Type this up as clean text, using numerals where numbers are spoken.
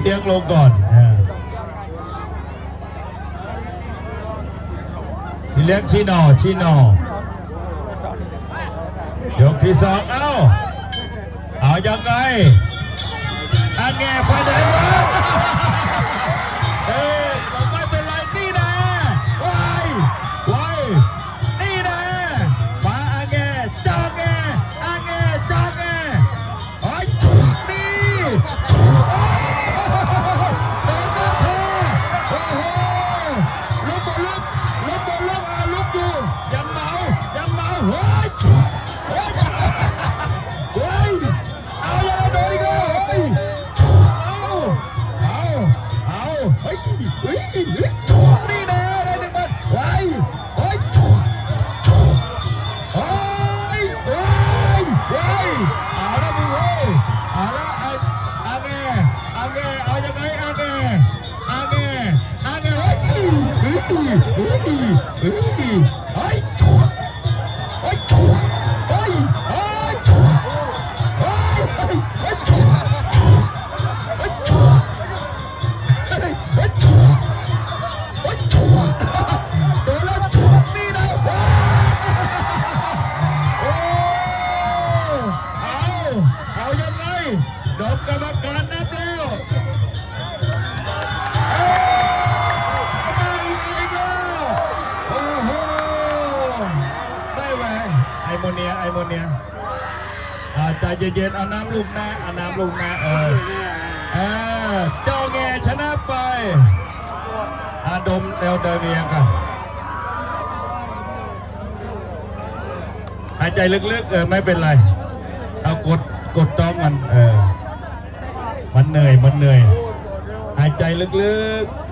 เตียงลงก่อนพี่เลี้ยงชี้หนอยกที่สองเอายังไงแง่ไฟไหนวะไม่เป็นไรนี่นะไว้นี่นะมาแง่จอกแง่จอกแง่ไอ้ถูกนี่เดินมาเถอะโอ้โหลุกอยู่ยังเมาเฮ้ยเอายังไงโดนอีกแล้วถูกนี่นะได้หนึ่งมันไว้ถูกเอาละมึงเอาละอาแงเอายังไงอาแงเอายังไงดอกกรรมการนับแล้วโอ้โหได้แหวนไอโมเนียใจเย็นๆเอาน้ำลูกนะเจ้าแง่ชนะไปดมเดินเรียงกันหายใจลึกๆไม่เป็นไรเอากดต้องมันเหนื่อยหายใจลึกๆ